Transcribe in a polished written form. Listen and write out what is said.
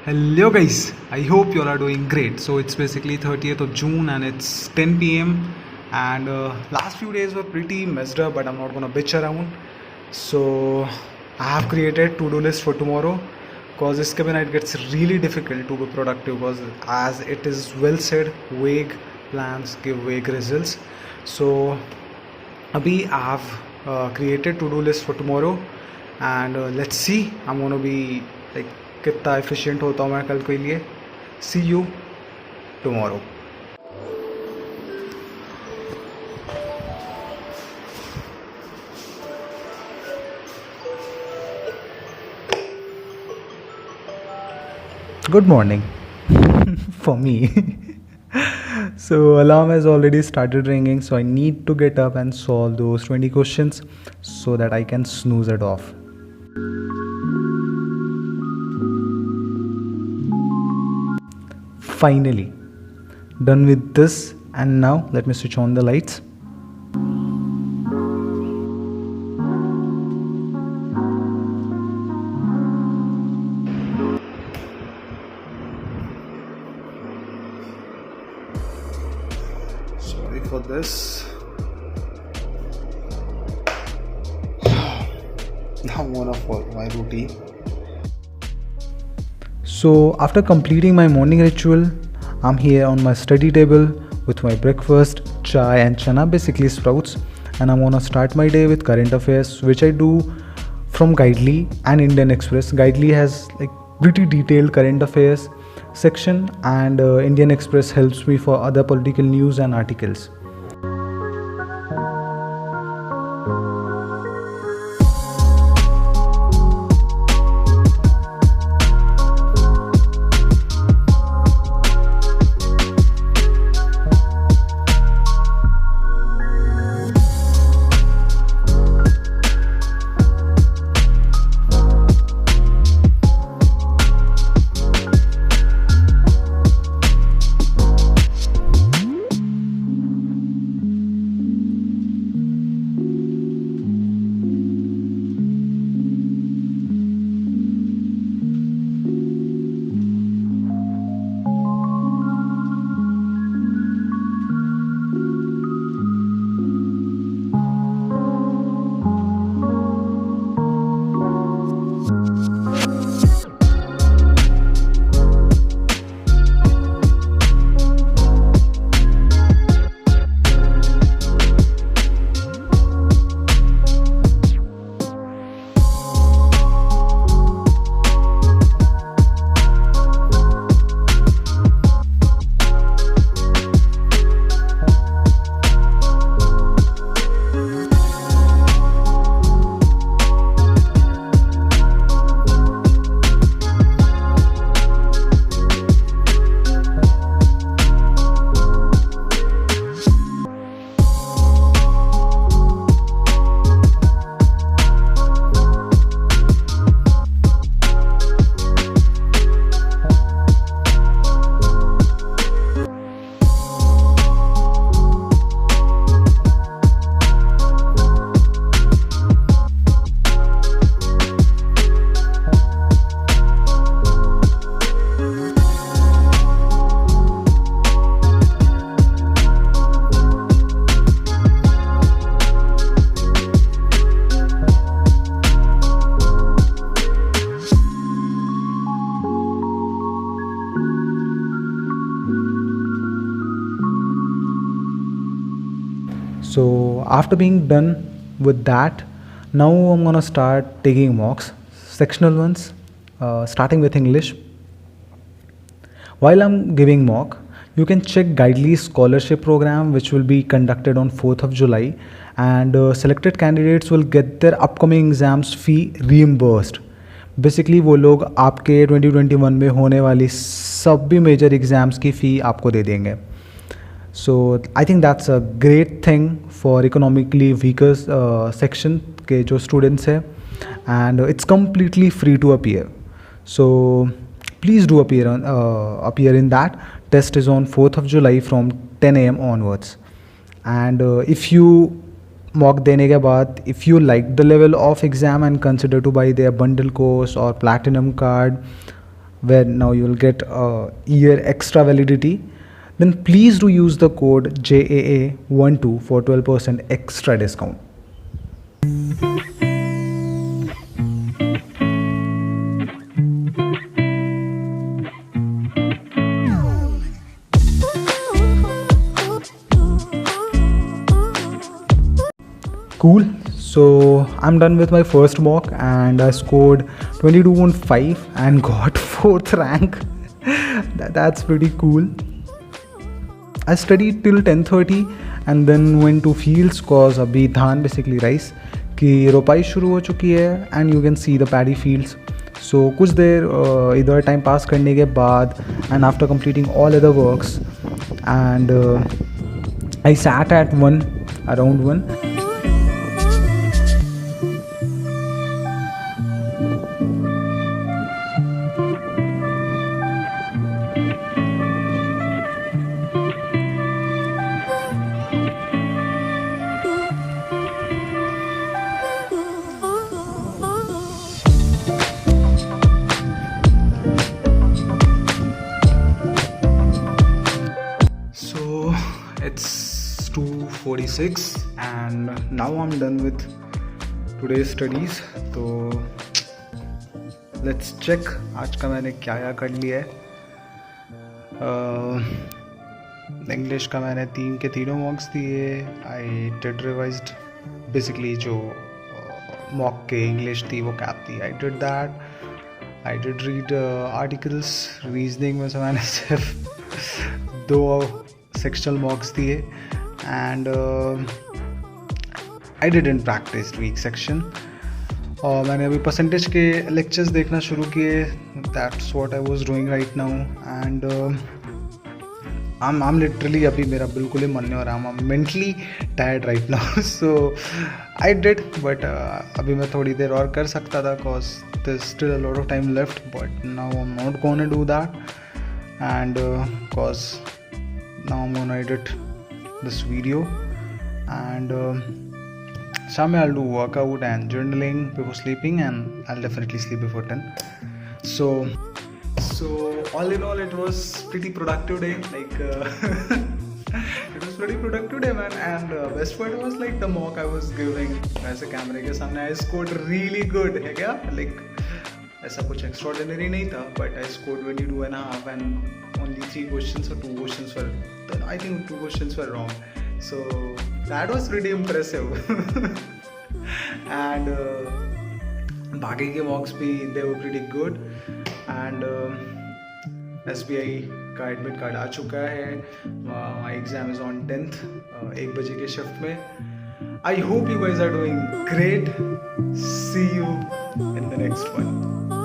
Hello guys, I hope you all are doing great. So it's basically 30th of June and it's 10 p.m. and last few days were pretty messed up, but I'm not gonna bitch around. So I have created to-do list for tomorrow because this night it gets really difficult to be productive because as it is well said, vague plans give vague results. So Abhi I have created to-do list for tomorrow and let's see I'm gonna be like कितना efficient होता हूँ मैं कल के लिए. See you tomorrow. Good morning for me. So alarm has already started ringing, so I need to get up and solve those 20 questions so that I can snooze it off. Finally done with this, and now let me switch on the lights. Sorry for this. Now I'm gonna follow my routine. So after completing my morning ritual, I'm here on my study table with my breakfast, chai and chana, basically sprouts, and I'm gonna start my day with current affairs, which I do from Guidely and Indian Express. Guidely has like pretty detailed current affairs section, and Indian Express helps me for other political news and articles. So after being done with that, now I'm gonna start taking mocks, sectional ones, starting with English. While I'm giving mock, you can check Guidely's scholarship program, which will be conducted on 4th of July, and selected candidates will get their upcoming exams fee reimbursed. Basically वो लोग आपके 2021 में होने वाली सब भी major exams की फ़ी आपको दे देंगे. So I think that's a great thing for economically weaker section के जो स्टूडेंट्स हैं, and it's completely free to appear. So please do appear in that. Test is on 4th of July from 10 a.m. onwards. And if you mock देने के बाद, if you like the level of exam and consider to buy their bundle course or platinum card, where now you will get a year extra validity, then please do use the code JAA12 for 12% extra discount. Cool. So I'm done with my first mock and I scored 22.5 and got fourth rank. That's pretty cool. I studied till 10:30 and then went to fields cause अभी धान basically rice की रोपाई शुरू हो चुकी है and you can see the paddy fields. So कुछ देर इधर टाइम पास करने के बाद and after completing all other works and I sat at around 1. So it's 2:46 and now I'm done with today's studies. तो let's check आज का मैंने क्या क्या कर लिया है. इंग्लिश का मैंने 3 के 3 मॉक्स दिए. आई डिड रिवाइज्ड बेसिकली जो मॉक के इंग्लिश थी वो कैप थी. I did that. I did read articles. Reasoning में से मैंने सिर्फ 2 सेक्शनल मॉक्स दिए and I didn't practice week section. और मैंने अभी परसेंटेज के लेक्चर्स देखना शुरू किए. That's what I was doing right now and I'm literally अभी मेरा बिल्कुल ही मन नहीं हो रहा. I'm mentally tired right now. So I did but अभी मैं थोड़ी देर और कर सकता था cause there's still a lot of time left but now I'm not gonna do that and cause now I'm gonna edit this video and some I'll do workout and journaling before sleeping and I'll definitely sleep before 10. So all in all it was pretty productive day, like it was pretty productive day man. And best part was like the mock I was giving ऐसे कैमरे के सामने I scored really good है क्या, like ऐसा कुछ extraordinary नहीं था but I scored 22.5 and only 3 questions or 2 questions were, I think 2 questions were wrong. So that was pretty impressive. And बाकी के mocks भी they were pretty good and SBI का एडमिट कार्ड आ चुका है. My exam is on 10th 1 बजे के shift में. I hope you guys are doing great. See you in the next one.